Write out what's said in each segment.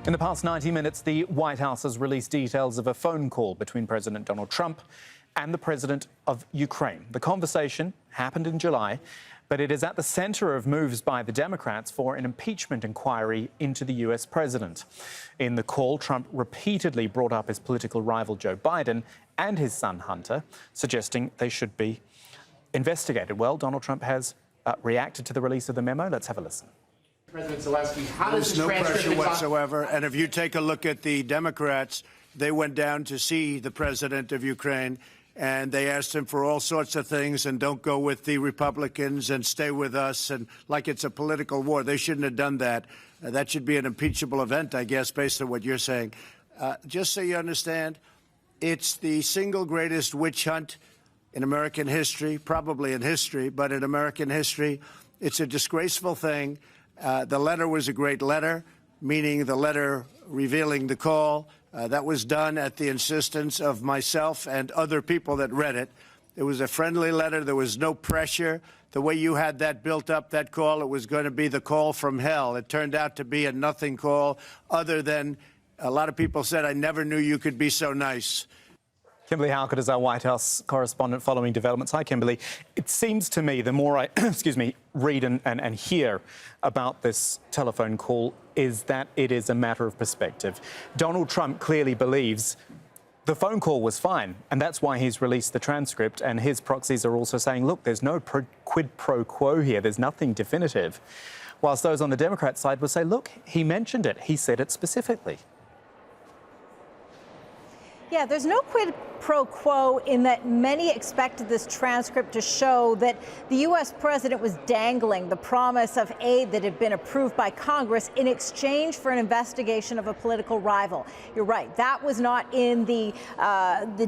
In the past 90 minutes, the White House has released details of a phone call between President Donald Trump and the president of Ukraine. The conversation happened in July, but it is at the centre of moves by the Democrats for an impeachment inquiry into the US president. In the call, Trump repeatedly brought up his political rival Joe Biden and his son Hunter, suggesting they should be investigated. Well, Donald Trump has reacted to the release of the memo. Let's have a listen. President Zelensky, how does There's no transcript pressure whatsoever. And if you take a look at the Democrats, they went down to see the president of Ukraine, and they asked him for all sorts of things, and don't go with the Republicans and stay with us, and like it's a political war. They shouldn't have done that. That should be an impeachable event, I guess, based on what you're saying. Just so you understand, it's the single greatest witch hunt in American history, probably in history, but in American history. It's a disgraceful thing. The letter was a great letter, meaning the letter revealing the call. That was done at the insistence of myself and other people that read it. It was a friendly letter. There was no pressure. The way you had that built up, that call, it was going to be the call from hell. It turned out to be a nothing call, other than a lot of people said, I never knew you could be so nice. Kimberly Halkett is our White House correspondent following developments. Hi, Kimberly. It seems to me the more I read and hear about this telephone call is that it is a matter of perspective. Donald Trump clearly believes the phone call was fine, and that's why he's released the transcript, and his proxies are also saying, look, there's no quid pro quo here. There's nothing definitive. Whilst those on the Democrat side would say, look, he mentioned it. He said it specifically. Yeah, there's no quid pro quo in that many expected this transcript to show that the U.S. president was dangling the promise of aid that had been approved by Congress in exchange for an investigation of a political rival. You're right, that was not in the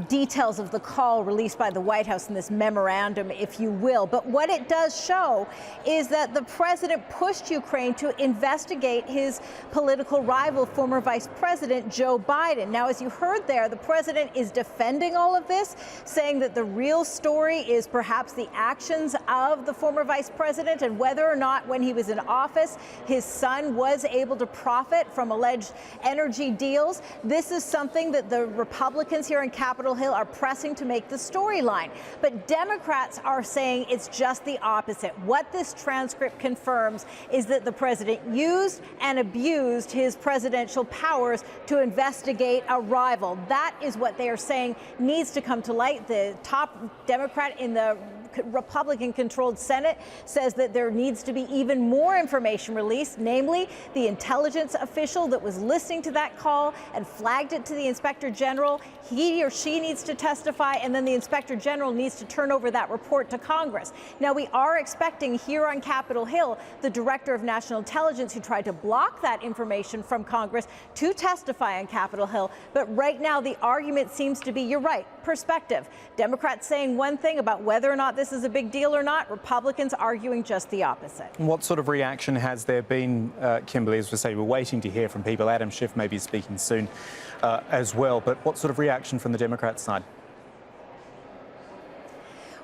details of the call released by the White House in this memorandum, if you will. But what it does show is that the president pushed Ukraine to investigate his political rival, former Vice President Joe Biden. Now, as you heard there, the president is defending all of this, saying that the real story is perhaps the actions of the former vice president and whether or not when he was in office, his son was able to profit from alleged energy deals. This is something that the Republicans here in Capitol Hill are pressing to make the storyline. But Democrats are saying it's just the opposite. What this transcript confirms is that the president used and abused his presidential powers to investigate a rival. That is what they are saying needs to come to light. The top Democrat in the Republican-controlled Senate says that there needs to be even more information released, namely the intelligence official that was listening to that call and flagged it to the Inspector General. He or she needs to testify, and then the Inspector General needs to turn over that report to Congress. Now, we are expecting here on Capitol Hill the Director of National Intelligence, who tried to block that information from Congress, to testify on Capitol Hill. But right now, the argument seems to be, you're right, perspective. Democrats saying one thing about whether or not this is a big deal or not, Republicans arguing just the opposite. What sort of reaction has there been, Kimberly? As we say, we're waiting to hear from people. Adam Schiff may be speaking soon as well. But what sort of reaction from the Democrat side?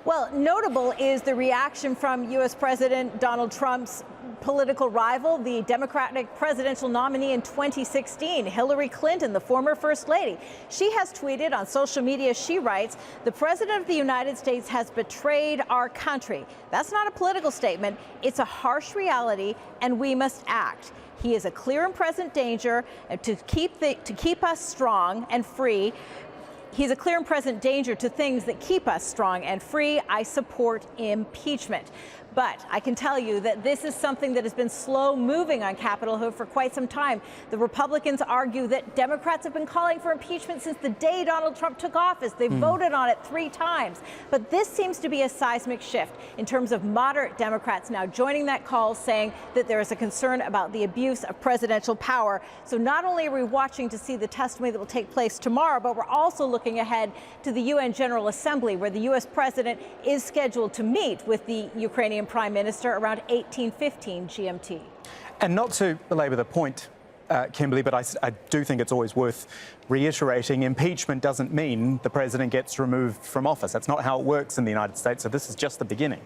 Well, notable is the reaction from U.S. President Donald Trump's political rival, the Democratic presidential nominee in 2016, Hillary Clinton, the former First Lady. She has tweeted on social media, she writes, "The President of the United States has betrayed our country." That's not a political statement. It's a harsh reality, and we must act. He is a clear and present danger to keep us strong and free. He's a clear and present danger to things that keep us strong and free. I support impeachment. But I can tell you that this is something that has been slow moving on Capitol Hill for quite some time. The Republicans argue that Democrats have been calling for impeachment since the day Donald Trump took office. They voted on it 3 times. But this seems to be a seismic shift in terms of moderate Democrats now joining that call, saying that there is a concern about the abuse of presidential power. So not only are we watching to see the testimony that will take place tomorrow, but we're also looking ahead to the UN General Assembly, where the U.S. president is scheduled to meet with the Ukrainian Prime Minister around 18:15 GMT. And not to belabor the point, Kimberly, but I do think it's always worth reiterating, impeachment doesn't mean the president gets removed from office. That's not how it works in the United States, so this is just the beginning.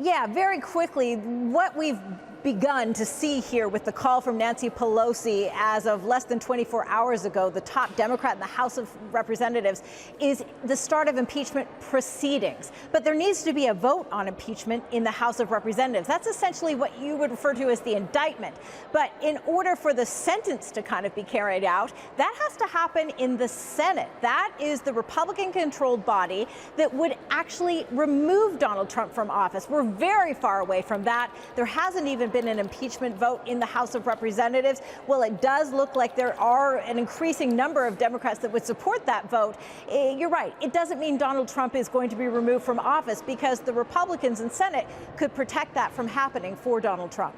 Yeah, very quickly, what we've begun to see here with the call from Nancy Pelosi as of less than 24 hours ago, the top Democrat in the House of Representatives, is the start of impeachment proceedings. But there needs to be a vote on impeachment in the House of Representatives. That's essentially what you would refer to as the indictment. But in order for the sentence to kind of be carried out, that has to happen in the Senate. That is the Republican-controlled body that would actually remove Donald Trump from office. We're very far away from that. There hasn't even been an impeachment vote in the House of Representatives. Well, it does look like there are an increasing number of Democrats that would support that vote. You're right. It doesn't mean Donald Trump is going to be removed from office because the Republicans in Senate could protect that from happening for Donald Trump.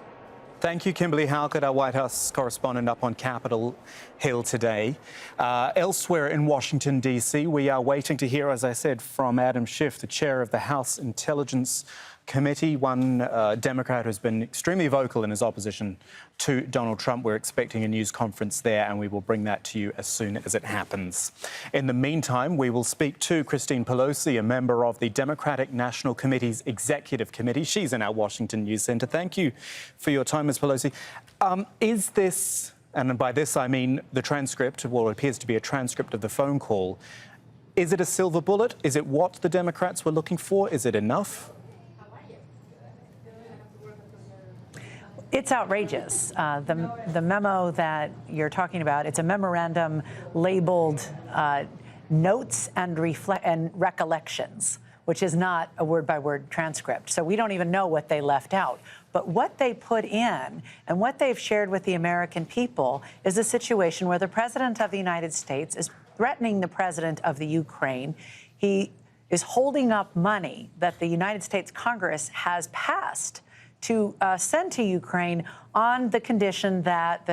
Thank you, Kimberly Halkett, our White House correspondent up on Capitol Hill today. Elsewhere in Washington, D.C., we are waiting to hear, as I said, from Adam Schiff, the chair of the House Intelligence Committee, one Democrat who's been extremely vocal in his opposition to Donald Trump. We're expecting a news conference there, and we will bring that to you as soon as it happens. In the meantime, we will speak to Christine Pelosi, a member of the Democratic National Committee's Executive Committee. She's in our Washington News Center. Thank you for your time, Ms. Pelosi. Is this, and by this I mean the transcript, well, it appears to be a transcript of the phone call, is it a silver bullet? Is it what the Democrats were looking for? Is it enough? It's outrageous. The memo that you're talking about, it's a memorandum labeled notes and recollections, which is not a word-by-word transcript. So we don't even know what they left out. But what they put in and what they've shared with the American people is a situation where the President of the United States is threatening the President of the Ukraine. He is holding up money that the United States Congress has passed to send to Ukraine on the condition that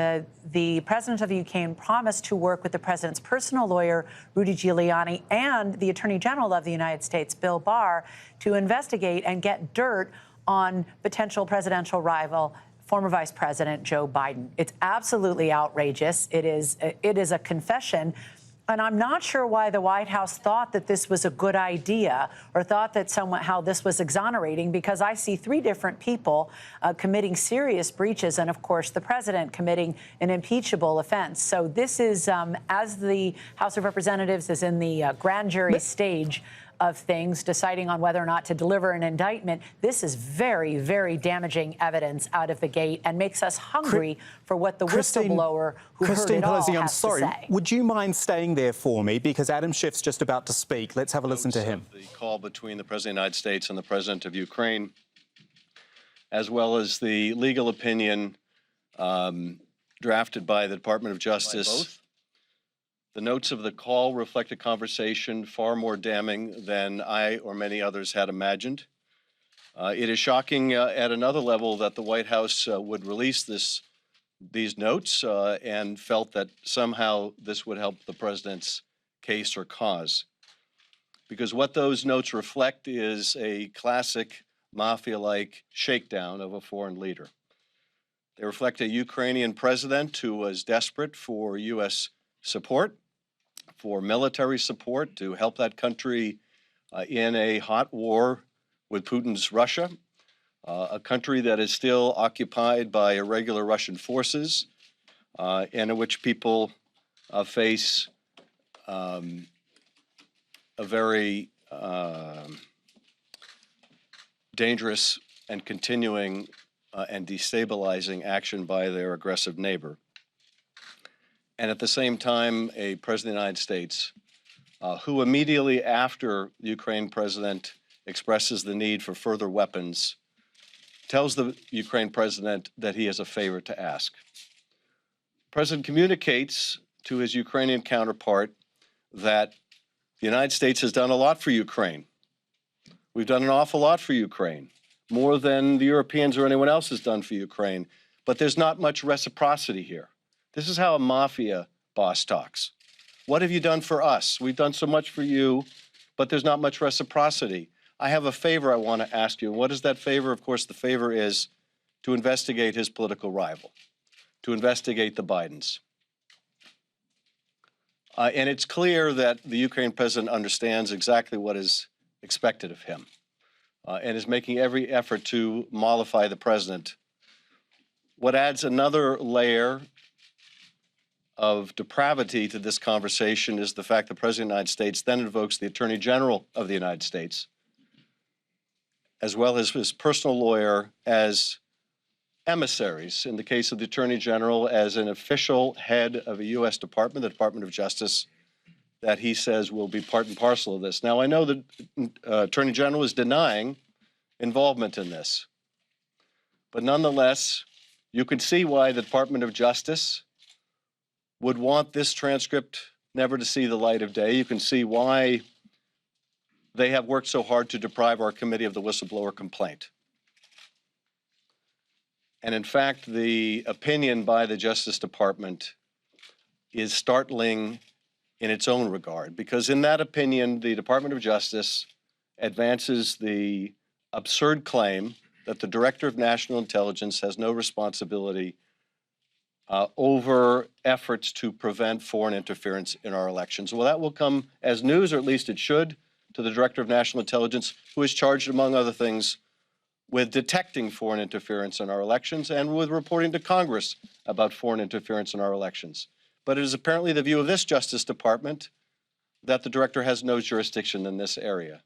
the president of the Ukraine promised to work with the president's personal lawyer, Rudy Giuliani, and the Attorney General of the United States, Bill Barr, to investigate and get dirt on potential presidential rival, former Vice President Joe Biden. It's absolutely outrageous. It is a confession. And I'm not sure why the White House thought that this was a good idea or thought that somehow this was exonerating, because I see three different people committing serious breaches and, of course, the president committing an impeachable offense. So this is, as the House of Representatives is in the grand jury stage of things, deciding on whether or not to deliver an indictment, this is very, very damaging evidence out of the gate and makes us hungry for what the whistleblower who heard it all Pelosi, I'm has sorry. to say. Would you mind staying there for me? Because Adam Schiff's just about to speak. Let's have a listen to him. The call between the President of the United States and the President of Ukraine, as well as the legal opinion drafted by the Department of Justice. The notes of the call reflect a conversation far more damning than I or many others had imagined. It is shocking at another level that the White House would release these notes and felt that somehow this would help the president's case or cause. Because what those notes reflect is a classic mafia-like shakedown of a foreign leader. They reflect a Ukrainian president who was desperate for U.S. support, for military support to help that country in a hot war with Putin's Russia, a country that is still occupied by irregular Russian forces and in which people face a very dangerous and continuing and destabilizing action by their aggressive neighbor. And at the same time, a president of the United States who immediately after the Ukraine president expresses the need for further weapons, tells the Ukraine president that he has a favor to ask. The president communicates to his Ukrainian counterpart that the United States has done a lot for Ukraine. We've done an awful lot for Ukraine, more than the Europeans or anyone else has done for Ukraine, but there's not much reciprocity here. This is how a mafia boss talks. What have you done for us? We've done so much for you, but there's not much reciprocity. I have a favor I want to ask you. And what is that favor? Of course, the favor is to investigate his political rival, to investigate the Bidens. And it's clear that the Ukraine president understands exactly what is expected of him. and is making every effort to mollify the president. What adds another layer of depravity to this conversation is the fact the President of the United States then invokes the Attorney General of the United States, as well as his personal lawyer, as emissaries. In the case of the Attorney General, as an official head of a U.S. department, the Department of Justice, that he says will be part and parcel of this. Now, I know the Attorney General is denying involvement in this, but nonetheless, you can see why the Department of Justice would want this transcript never to see the light of day. You can see why they have worked so hard to deprive our committee of the whistleblower complaint. And in fact, the opinion by the Justice Department is startling in its own regard, because in that opinion, the Department of Justice advances the absurd claim that the Director of National Intelligence has no responsibility over efforts to prevent foreign interference in our elections. Well, that will come as news, or at least it should, to the Director of National Intelligence, who is charged, among other things, with detecting foreign interference in our elections and with reporting to Congress about foreign interference in our elections. But it is apparently the view of this Justice Department that the Director has no jurisdiction in this area.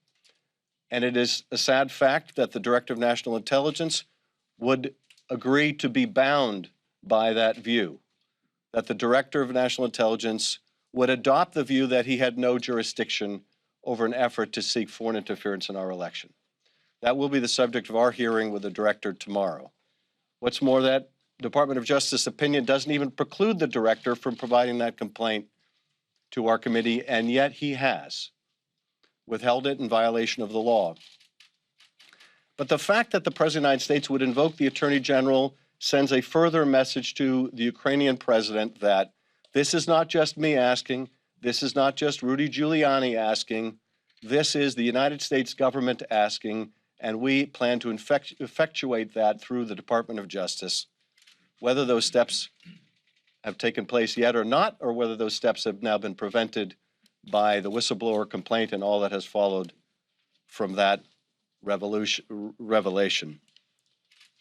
And it is a sad fact that the Director of National Intelligence would agree to be bound by that view, that the Director of National Intelligence would adopt the view that he had no jurisdiction over an effort to seek foreign interference in our election. That will be the subject of our hearing with the Director tomorrow. What's more, that Department of Justice opinion doesn't even preclude the Director from providing that complaint to our committee, and yet he has withheld it in violation of the law. But the fact that the President of the United States would invoke the Attorney General sends a further message to the Ukrainian president that this is not just me asking, this is not just Rudy Giuliani asking, this is the United States government asking, and we plan to effectuate that through the Department of Justice. Whether those steps have taken place yet or not, or whether those steps have now been prevented by the whistleblower complaint and all that has followed from that revelation.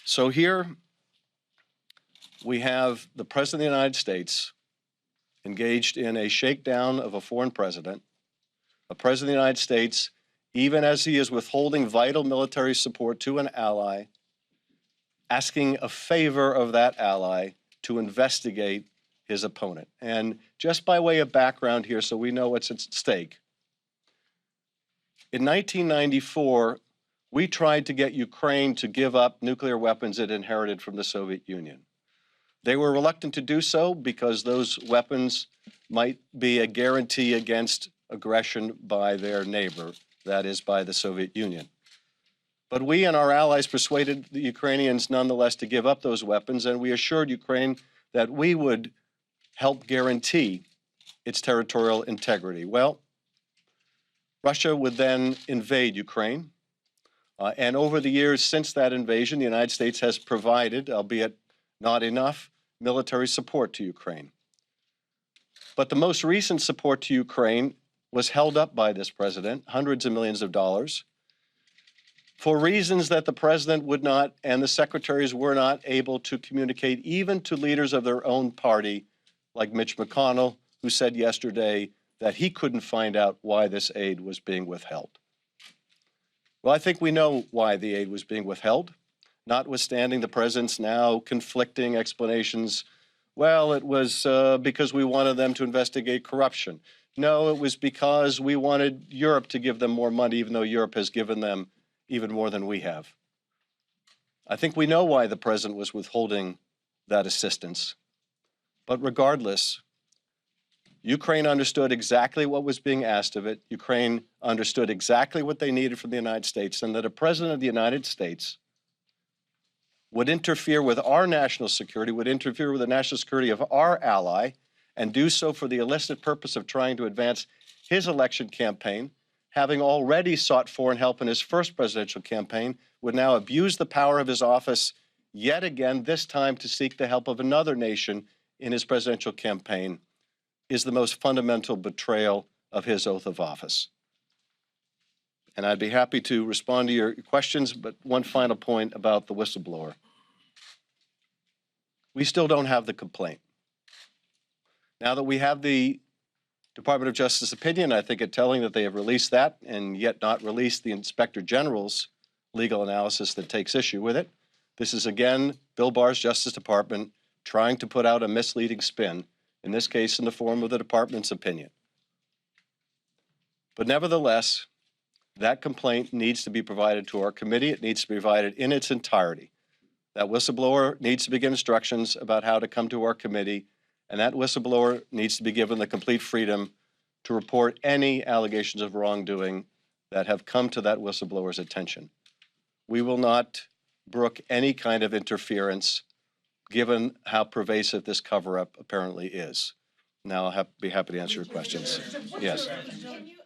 So here we have the President of the United States engaged in a shakedown of a foreign president, a President of the United States, even as he is withholding vital military support to an ally, asking a favor of that ally to investigate his opponent. And just by way of background here, so we know what's at stake, in 1994, we tried to get Ukraine to give up nuclear weapons it inherited from the Soviet Union. They were reluctant to do so because those weapons might be a guarantee against aggression by their neighbor, that is, by the Soviet Union. But we and our allies persuaded the Ukrainians nonetheless to give up those weapons, and we assured Ukraine that we would help guarantee its territorial integrity. Well, Russia would then invade Ukraine, and over the years since that invasion, the United States has provided, albeit not enough, military support to Ukraine. But the most recent support to Ukraine was held up by this president, hundreds of millions of dollars, for reasons that the president would not and the secretaries were not able to communicate even to leaders of their own party, like Mitch McConnell, who said yesterday that he couldn't find out why this aid was being withheld. Well, I think we know why the aid was being withheld, notwithstanding the president's now conflicting explanations. Well, it was because we wanted them to investigate corruption. No, it was because we wanted Europe to give them more money, even though Europe has given them even more than we have. I think we know why the president was withholding that assistance. But regardless, Ukraine understood exactly what was being asked of it. Ukraine understood exactly what they needed from the United States, and that a president of the United States would interfere with our national security, would interfere with the national security of our ally, and do so for the illicit purpose of trying to advance his election campaign, having already sought foreign help in his first presidential campaign, would now abuse the power of his office yet again, this time to seek the help of another nation in his presidential campaign, is the most fundamental betrayal of his oath of office. And I'd be happy to respond to your questions, but one final point about the whistleblower. We still don't have the complaint. Now that we have the Department of Justice opinion, I think it's telling that they have released that and yet not released the Inspector General's legal analysis that takes issue with it. This is, again, Bill Barr's Justice Department trying to put out a misleading spin, in this case in the form of the department's opinion. But nevertheless, that complaint needs to be provided to our committee. It needs to be provided in its entirety. That whistleblower needs to be given instructions about how to come to our committee, and that whistleblower needs to be given the complete freedom to report any allegations of wrongdoing that have come to that whistleblower's attention. We will not brook any kind of interference given how pervasive this cover-up apparently is. Now I'll be happy to answer your questions. Yes. Can you,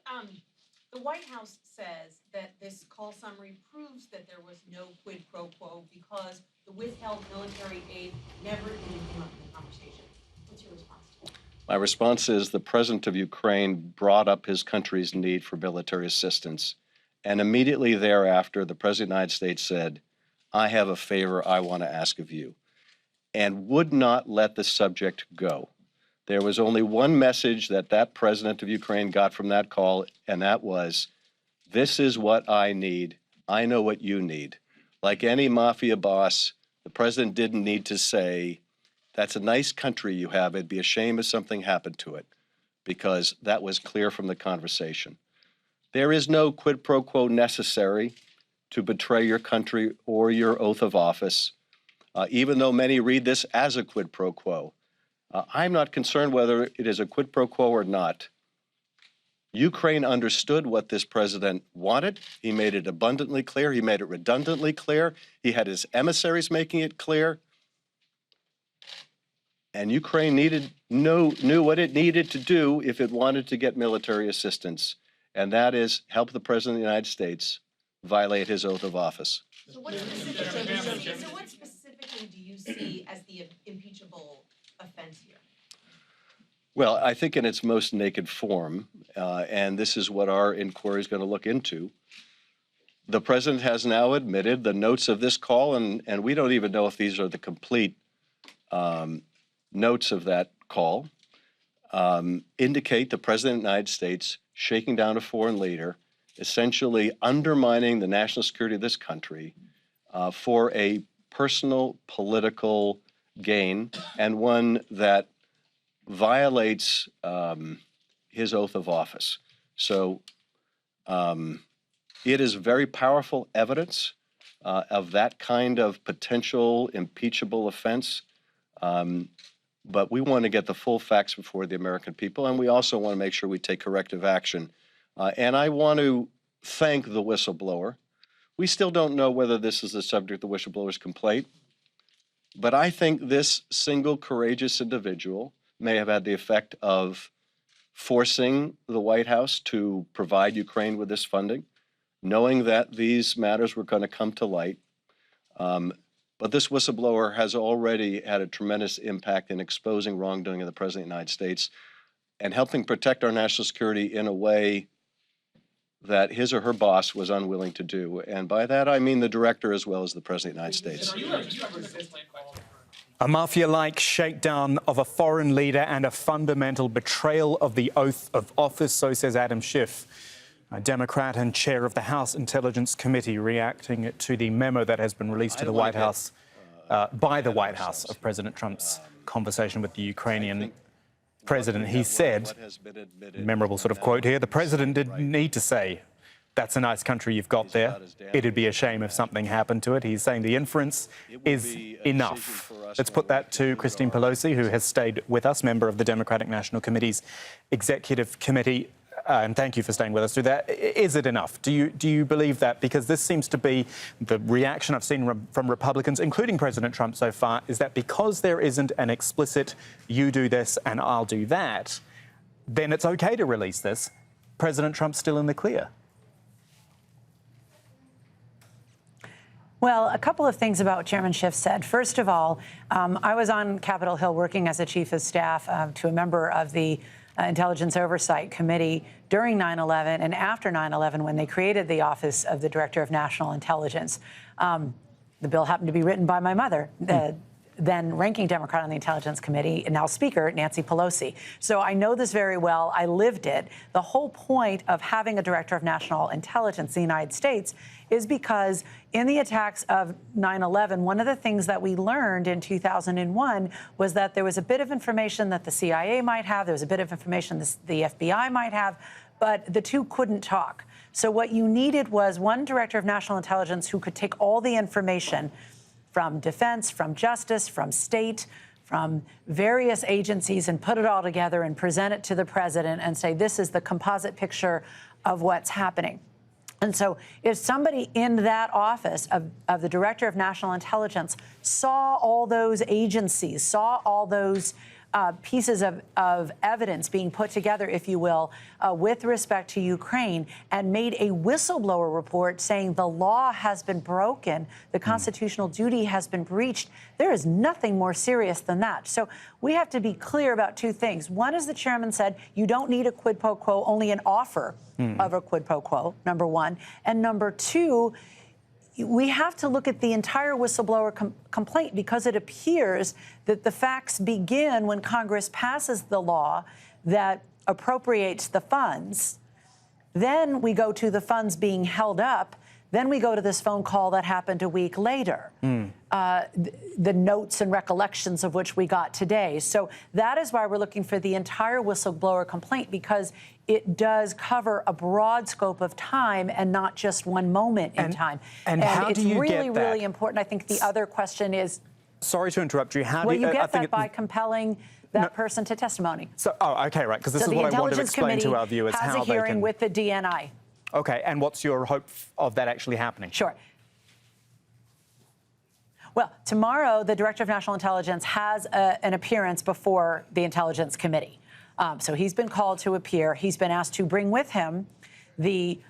the White House says that this call summary proves that there was no quid pro quo because the withheld military aid never even came up in the conversation. What's your response to that? My response is the president of Ukraine brought up his country's need for military assistance. And immediately thereafter, the president of the United States said, I have a favor I want to ask of you, and would not let the subject go. There was only one message that that president of Ukraine got from that call, and that was, this is what I need. I know what you need. Like any mafia boss, the president didn't need to say, that's a nice country you have. It'd be a shame if something happened to it, because that was clear from the conversation. There is no quid pro quo necessary to betray your country or your oath of office, even though many read this as a quid pro quo. I'm not concerned whether it is a quid pro quo or not. Ukraine understood what this president wanted. He made it abundantly clear. He made it redundantly clear. He had his emissaries making it clear. And Ukraine knew what it needed to do if it wanted to get military assistance, and that is help the president of the United States violate his oath of office. So what specifically do you see as the impeachable offense here? Well, I think in its most naked form, and this is what our inquiry is going to look into, the president has now admitted the notes of this call, and we don't even know if these are the complete notes of that call, indicate the president of the United States shaking down a foreign leader, essentially undermining the national security of this country for a personal political gain, and one that violates his oath of office. So it is very powerful evidence of that kind of potential impeachable offense. But we want to get the full facts before the American people, and we also want to make sure we take corrective action. And I want to thank the whistleblower. We still don't know whether this is the subject of the whistleblower's complaint, but I think this single courageous individual may have had the effect of forcing the White House to provide Ukraine with this funding, knowing that these matters were going to come to light. But this whistleblower has already had a tremendous impact in exposing wrongdoing of the President of the United States and helping protect our national security in a way that his or her boss was unwilling to do. And by that, I mean the director as well as the President of the United States. A mafia-like shakedown of a foreign leader and a fundamental betrayal of the oath of office, so says Adam Schiff, a Democrat and chair of the House Intelligence Committee, reacting to the memo that has been released to the White House by the White House of President Trump's conversation with the Ukrainian president. He said, memorable sort of quote here, the president didn't need to say, that's a nice country you've got there. It'd be a shame if something happened to it. He's saying the inference is enough. Let's put that to Christine Pelosi, who has stayed with us, member of the Democratic National Committee's Executive Committee. And thank you for staying with us through that. Is it enough? Do you believe that? Because this seems to be the reaction I've seen from Republicans, including President Trump so far, is that because there isn't an explicit you do this and I'll do that, then it's okay to release this. President Trump's still in the clear. Well, a couple of things about what Chairman Schiff said. First of all, I was on Capitol Hill working as a chief of staff to a member of the Intelligence Oversight Committee during 9/11 and after 9/11 when they created the Office of the Director of National Intelligence. The bill happened to be written by my mother, the then ranking Democrat on the Intelligence Committee, and now Speaker, Nancy Pelosi. So I know this very well. I lived it. The whole point of having a Director of National Intelligence in the United States is because in the attacks of 9/11, one of the things that we learned in 2001 was that there was a bit of information that the CIA might have, there was a bit of information the FBI might have, but the two couldn't talk. So what you needed was one Director of National Intelligence who could take all the information from defense, from justice, from state, from various agencies and put it all together and present it to the president and say, this is the composite picture of what's happening. And so if somebody in that office of the Director of National Intelligence saw all those agencies, saw all those pieces of evidence being put together, if you will, with respect to Ukraine, and made a whistleblower report saying the law has been broken, the constitutional duty has been breached, there is nothing more serious than that. So we have to be clear about two things. One, as the chairman said, you don't need a quid pro quo, only an offer of a quid pro quo, number one. And number two, we have to look at the entire whistleblower complaint because it appears that the facts begin when Congress passes the law that appropriates the funds. Then we go to the funds being held up. Then we go to this phone call that happened a week later, the notes and recollections of which we got today. So that is why we're looking for the entire whistleblower complaint, because it does cover a broad scope of time and not just one moment in time. And how it's do you really, get that? really important. I think the other question is, sorry to interrupt you. How well, do you get that by compelling that person to testimony. So, okay, right, because this So is the what I want to Intelligence explain to our viewers has how a they hearing can. with the DNI. Okay, and what's your hope of that actually happening? Sure. Well, tomorrow, the Director of National Intelligence has an appearance before the Intelligence Committee. So he's been called to appear. He's been asked to bring with him the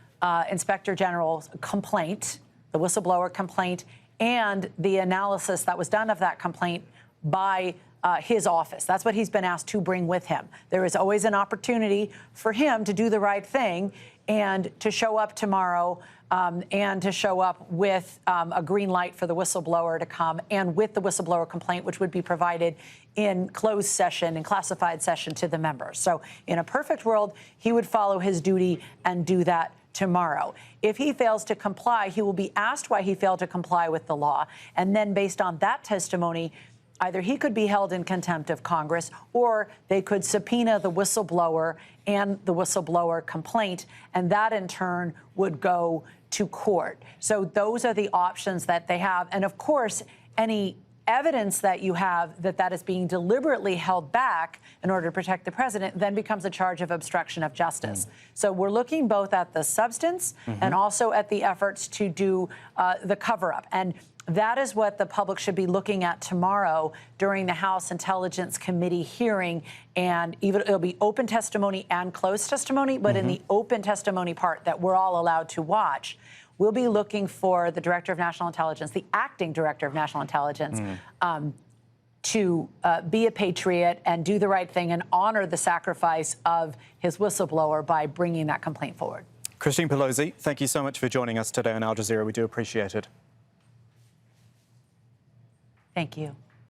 Inspector General's complaint, the whistleblower complaint, and the analysis that was done of that complaint by his office. That's what he's been asked to bring with him. There is always an opportunity for him to do the right thing and to show up tomorrow and to show up with a green light for the whistleblower to come and with the whistleblower complaint, which would be provided in closed session and classified session to the members. So in a perfect world, he would follow his duty and do that tomorrow. If he fails to comply, he will be asked why he failed to comply with the law. And then based on that testimony, either he could be held in contempt of Congress or they could subpoena the whistleblower and the whistleblower complaint, and that in turn would go to court. So those are the options that they have. And of course, any evidence that you have that is being deliberately held back in order to protect the president then becomes a charge of obstruction of justice. So we're looking both at the substance and also at the efforts to do the cover-up. And that is what the public should be looking at tomorrow during the House Intelligence Committee hearing. And it'll be open testimony and closed testimony, but in the open testimony part that we're all allowed to watch, we'll be looking for the Director of National Intelligence, the acting Director of National Intelligence, to be a patriot and do the right thing and honor the sacrifice of his whistleblower by bringing that complaint forward. Christine Pelosi, thank you so much for joining us today on Al Jazeera. We do appreciate it. Thank you.